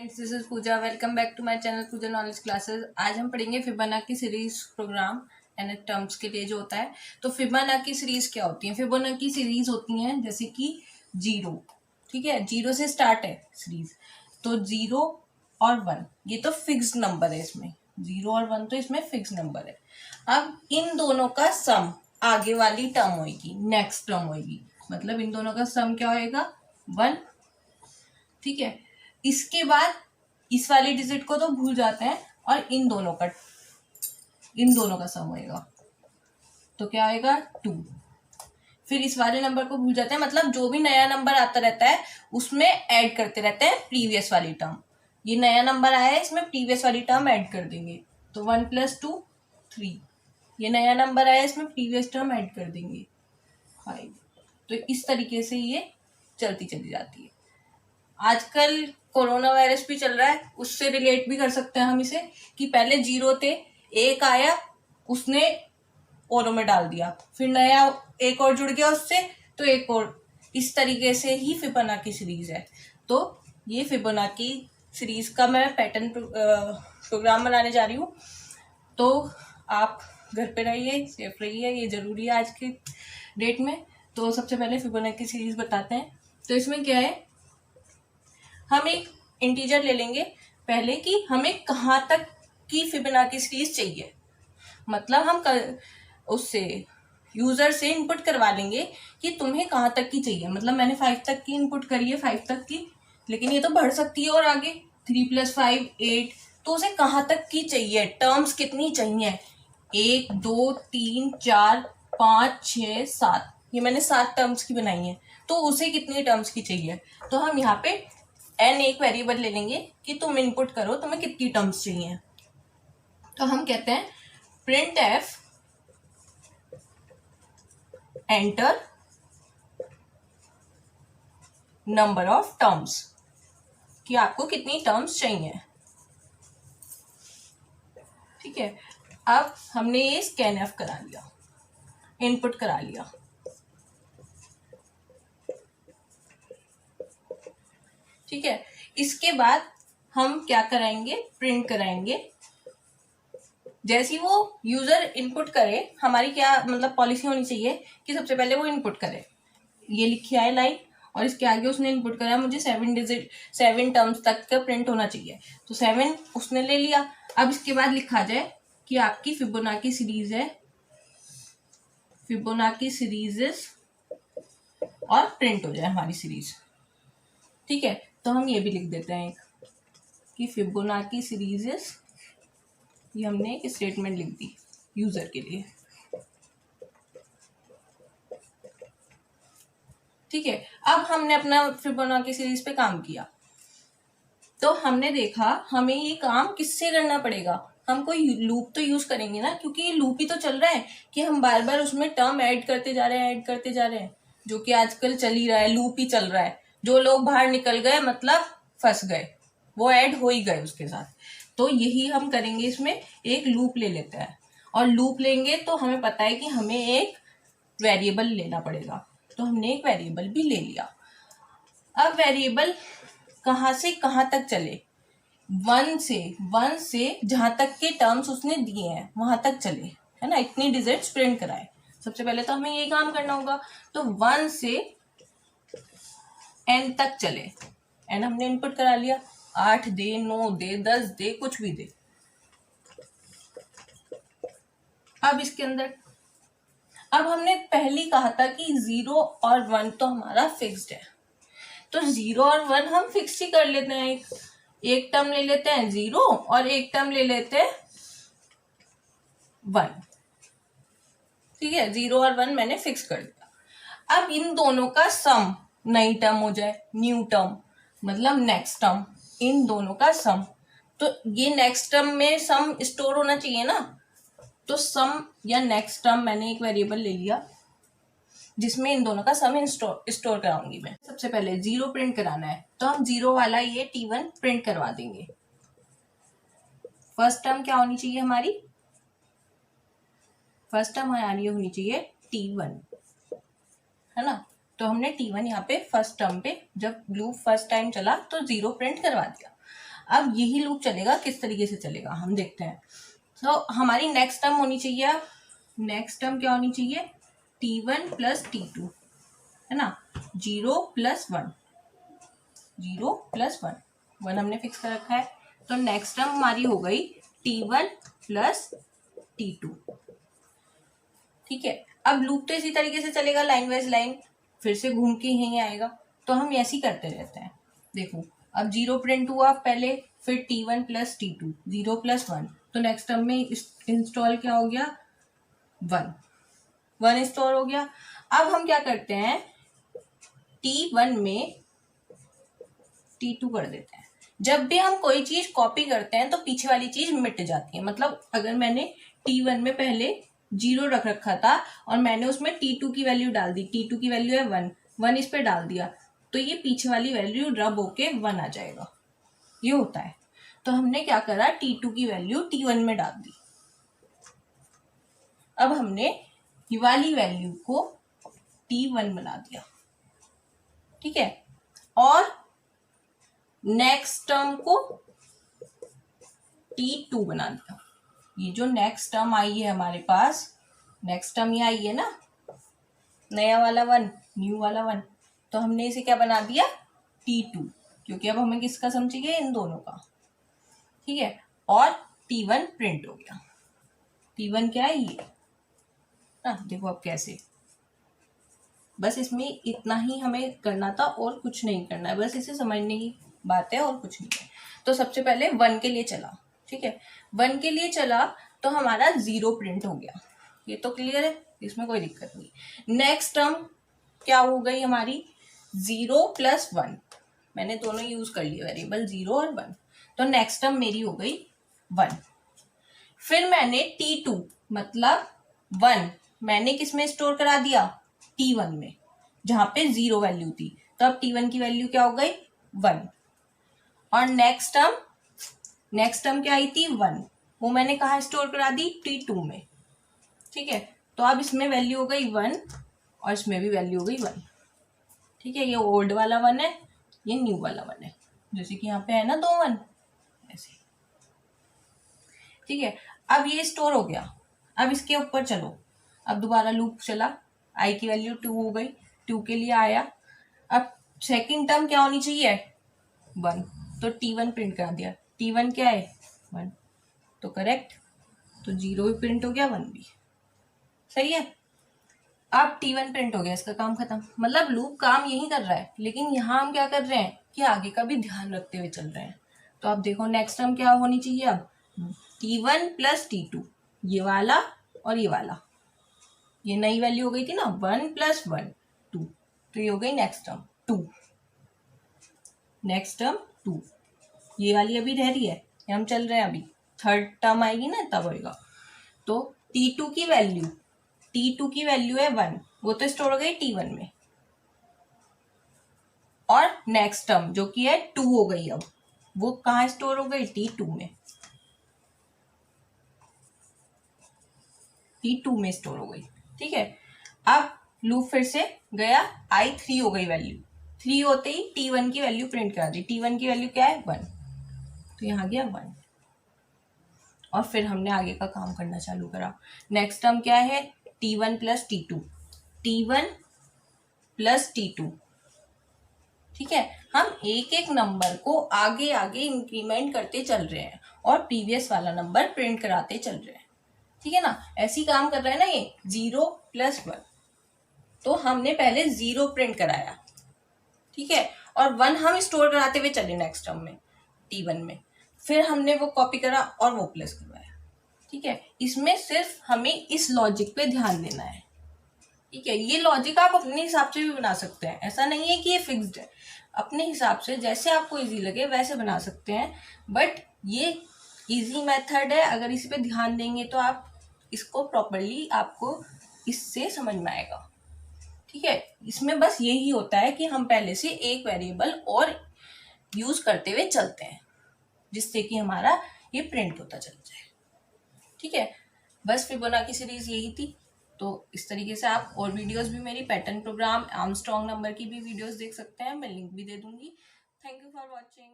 Friends, this is Pooja. Welcome back to my channel Pooja knowledge classes. आज हम पढ़ेंगे Fibonacci series program and terms के लिए जो होता है। तो फिबोनाची सीरीज क्या होती है? फिबोनाची सीरीज होती हैं जैसे कि जीरो, ठीक है, जीरो से स्टार्ट है सीरीज। तो जीरो और वन ये तो फिक्स्ड नंबर है, इसमें जीरो और वन तो इसमें फिक्स नंबर है। अब इन दोनों का सम आगे वाली टर्म होगी, नेक्स्ट टर्म होगी, मतलब इन दोनों का सम क्या होएगा? वन, ठीक है। इसके बाद इस वाली डिजिट को तो भूल जाते हैं और इन दोनों का सम होएगा तो क्या आएगा? टू। फिर इस वाले नंबर को भूल जाते हैं, मतलब जो भी नया नंबर आता रहता है उसमें ऐड करते रहते हैं प्रीवियस वाली टर्म। ये नया नंबर आया है, इसमें प्रीवियस वाली टर्म ऐड कर देंगे तो 1+2 3। ये नया नंबर आया है, इसमें प्रीवियस टर्म ऐड कर देंगे 5। तो इस तरीके से ये चलती चली जाती है। आजकल कोरोना वायरस भी चल रहा है, उससे रिलेट भी कर सकते हैं हम इसे कि पहले जीरो थे, एक आया उसने औरों में डाल दिया, फिर नया एक और जुड़ गया उससे तो एक और, इस तरीके से ही फिबोनाची सीरीज है। तो ये फिबोनाची सीरीज का मैं पैटर्न प्रोग्राम बनाने जा रही हूँ। तो आप घर पे रहिए, सेफ रहिए, ये जरूरी है आज के डेट में। तो सबसे पहले फिबोनाची सीरीज बताते हैं। तो इसमें क्या है, हम एक इंटीजर ले लेंगे पहले कि हमें कहाँ तक की फिबोनाची सीरीज चाहिए। मतलब हम उससे यूजर से इनपुट करवा लेंगे कि तुम्हें कहाँ तक की चाहिए। मतलब मैंने 5 तक की इनपुट करी है, 5 तक की, लेकिन ये तो बढ़ सकती है और आगे 3+5 8। तो उसे कहाँ तक की चाहिए, टर्म्स कितनी चाहिए? 1 2 3 4 5 6 7, ये मैंने 7 टर्म्स की बनाई है। तो उसे कितनी टर्म्स की चाहिए? तो हम यहाँ पे n एक वेरिएबल ले लेंगे कि तुम इनपुट करो तुम्हें कितनी टर्म्स चाहिए। तो हम कहते हैं print F enter number of terms, कि आपको कितनी टर्म्स चाहिए, ठीक है। अब हमने ये स्कैनएफ करा लिया, इनपुट करा लिया, ठीक है। इसके बाद हम क्या कराएंगे, प्रिंट कराएंगे। जैसे ही वो यूजर इनपुट करे, हमारी क्या मतलब पॉलिसी होनी चाहिए कि सबसे पहले वो इनपुट करे। ये लिखी है लाइन और इसके आगे उसने इनपुट करा मुझे 7 टर्म्स तक का प्रिंट होना चाहिए, तो 7 उसने ले लिया। अब इसके बाद लिखा जाए कि आपकी फिबोनाची सीरीज है, फिबोनाची सीरीजेस, और प्रिंट हो जाए हमारी सीरीज, ठीक है। तो हम ये भी लिख देते हैं कि फिबोनाची सीरीजेस, ये हमने एक स्टेटमेंट लिख दी यूजर के लिए, ठीक है। अब हमने अपना फिबोनाची सीरीज पे काम किया, तो हमने देखा हमें ये काम किससे करना पड़ेगा। हम कोई लूप तो यूज करेंगे ना, क्योंकि ये लूप ही तो चल रहा है कि हम बार बार उसमें टर्म ऐड करते जा रहे हैं, ऐड करते जा रहे हैं, जो कि आजकल चल ही रहा है, लूप ही चल रहा है। जो लोग बाहर निकल गए मतलब फंस गए, वो ऐड हो ही गए उसके साथ। तो यही हम करेंगे, इसमें एक लूप ले लेते हैं, और लूप लेंगे तो हमें पता है कि हमें एक वेरिएबल लेना पड़ेगा, तो हमने एक वेरिएबल भी ले लिया। अब वेरिएबल कहाँ से कहाँ तक चले? वन से जहां तक के टर्म्स उसने दिए हैं वहां तक चले, है ना, इतनी डिजिट्स प्रिंट कराए। सबसे पहले तो हमें ये काम करना होगा। तो 1 से n तक चले, n हमने इनपुट करा लिया, 8 दे, 9 दे, 10 दे, कुछ भी दे। अब इसके अंदर, अब हमने पहले कहा था कि 0 और 1 तो हमारा फिक्स्ड है, तो 0 और 1 हम फिक्स ही कर लेते हैं। एक टर्म ले लेते हैं 0 और एक टर्म ले लेते हैं 1, ठीक है। 0 और 1 मैंने फिक्स कर दिया। अब इन दोनों का सम नई टर्म हो जाए, न्यू टर्म मतलब नेक्स्ट टर्म, इन दोनों का सम। तो ये नेक्स्ट टर्म में सम स्टोर होना चाहिए ना, तो सम या नेक्स्ट टर्म मैंने एक वेरिएबल ले लिया जिसमें इन दोनों का सम स्टोर कराऊंगी मैं। सबसे पहले 0 प्रिंट कराना है, तो हम 0 वाला ये T1 प्रिंट करवा देंगे। फर्स्ट टर्म क्या होनी चाहिए हमारी? फर्स्ट टर्म हमारी होनी चाहिए T1, है ना। तो हमने T1 यहाँ पे फर्स्ट टर्म पे जब लूप फर्स्ट टाइम चला तो 0 प्रिंट करवा दिया। अब यही लूप चलेगा, किस तरीके से चलेगा हम देखते हैं। तो हमारी नेक्स्ट टर्म होनी चाहिए, अब नेक्स्ट टर्म क्या होनी चाहिए, T1 प्लस T2, है ना, 0 प्लस 1, 0 प्लस 1, 1 हमने फिक्स कर रखा है। तो नेक्स्ट टर्म हमारी हो गई T1 प्लस T2। ठीक है, अब लूप तो इसी तरीके से चलेगा, लाइन वाइज लाइन, फिर से घूम के यहीं आएगा। तो हम ऐसे ही करते रहते हैं। देखो अब 0 प्रिंट हुआ पहले, फिर T1 प्लस T2, 0 प्लस 1, तो नेक्स्ट टर्म में इंस्टॉल क्या हो गया, 1, 1 इंस्टॉल हो गया। अब हम क्या करते हैं, T1 में T2 कर देते हैं। जब भी हम कोई चीज कॉपी करते हैं तो पीछे वाली चीज मिट जाती है। मतलब अगर मैंने T1 में पहले 0 रख रखा था और मैंने उसमें T2 की वैल्यू डाल दी, T2 की वैल्यू है 1, 1 इस पे डाल दिया, तो ये पीछे वाली वैल्यू रब होके 1 आ जाएगा, ये होता है। तो हमने क्या करा, T2 की वैल्यू T1 में डाल दी। अब हमने ये वाली वैल्यू को T1 बना दिया, ठीक है, और नेक्स्ट टर्म को T2 बना दिया। ये जो नेक्स्ट टर्म आई है हमारे पास, नेक्स्ट टर्म ये आई है ना, नया वाला 1, न्यू वाला 1, तो हमने इसे क्या बना दिया, T2, क्योंकि अब हमें किसका सम चाहिए, इन दोनों का, ठीक है। और T1 प्रिंट हो गया। T1 क्या है, ये ना, देखो अब कैसे, बस इसमें इतना ही हमें करना था और कुछ नहीं करना है, बस इसे समझने की बात है और कुछ नहीं है। तो सबसे पहले 1 के लिए चला, ठीक है, 1 के लिए चला तो हमारा 0 प्रिंट हो गया, ये तो क्लियर है, इसमें कोई दिक्कत नहीं। नेक्स्ट टर्म क्या हो गई हमारी, 0 प्लस 1, मैंने दोनों यूज कर लिए वेरिएबल 0 और 1, तो नेक्स्ट टर्म मेरी हो गई 1। फिर मैंने T2 मतलब 1 मैंने किस में स्टोर करा दिया, T1 में, जहां पे 0 वैल्यू थी, तो अब T1 की वैल्यू क्या हो गई, 1। और नेक्स्ट टर्म क्या आई थी, 1, वो मैंने कहा स्टोर करा दी, T2 में, ठीक है। तो अब इसमें वैल्यू हो गई 1 और इसमें भी वैल्यू हो गई 1, ठीक है। ये ओल्ड वाला 1 है, ये न्यू वाला 1 है, जैसे कि यहाँ पे है ना 2 1 ऐसे, ठीक है। अब ये स्टोर हो गया, अब इसके ऊपर चलो, अब दोबारा लूप चला, आई की वैल्यू 2 हो गई, 2 के लिए आया। अब सेकंड टर्म क्या होनी चाहिए, 1, तो T1 प्रिंट करा दिया, T1 क्या है, 1, तो करेक्ट, तो 0 भी प्रिंट हो गया, 1 भी, सही है। अब T1 प्रिंट हो गया, इसका काम खत्म। मतलब लूप काम यही कर रहा है, लेकिन यहाँ हम क्या कर रहे हैं कि आगे का भी ध्यान रखते हुए चल रहे हैं। तो अब देखो नेक्स्ट टर्म क्या होनी चाहिए, अब T1 प्लस T2, ये वाला और ये वाला, ये नई वैल्यू हो गई थी ना, 1 प्लस 1 2, तो ये हो गई नेक्स्ट टर्म 2, नेक्स्ट टर्म 2, ये वाली अभी रह रही है, ये हम चल रहे हैं, अभी थर्ड टर्म आएगी ना तब होएगा। तो T2 की वैल्यू है 1, वो तो स्टोर हो गई T1 में, और नेक्स्ट टर्म जो कि है 2 हो गई, अब वो कहाँ स्टोर हो गई, T2 में, T2 में स्टोर हो गई, ठीक है। अब लूप फिर से गया, I3 हो गई वैल्यू, 3 होते ही T1 की वैल्यू प्रिंट करा दी, T1 की वैल्यू क्या है 1, तो यहाँ गया 1, और फिर हमने आगे का काम करना चालू करा। नेक्स्ट टर्म क्या है, T1 plus T2, T1 plus T2, ठीक है। हम एक एक नंबर को आगे आगे इंक्रीमेंट करते चल रहे हैं और प्रीवियस वाला नंबर प्रिंट कराते चल रहे हैं, ठीक है ना, ऐसी काम कर रहा है ना ये 0 प्लस 1, तो हमने पहले 0 प्रिंट कराया, ठीक है, और 1 हम स्टोर कराते हुए चले नेक्स्ट टर्म में T1 में, फिर हमने वो कॉपी करा और वो प्लस करवाया, ठीक है। इसमें सिर्फ हमें इस लॉजिक पे ध्यान देना है, ठीक है। ये लॉजिक आप अपने हिसाब से भी बना सकते हैं, ऐसा नहीं है कि ये फिक्स्ड है, अपने हिसाब से जैसे आपको इजी लगे वैसे बना सकते हैं, बट ये इजी मेथड है, अगर इसी पे ध्यान देंगे तो आप इसको प्रॉपरली, आपको इससे समझ में आएगा, ठीक है। इसमें बस यही होता है कि हम पहले से एक वेरिएबल और यूज करते हुए चलते हैं, जिससे कि हमारा ये प्रिंट होता चल जाए, ठीक है। बस फिबोनाची सीरीज यही थी। तो इस तरीके से आप और वीडियोस भी, मेरी पैटर्न प्रोग्राम, आर्मस्ट्रॉन्ग नंबर की भी वीडियोस देख सकते हैं, मैं लिंक भी दे दूंगी। Thank you for watching.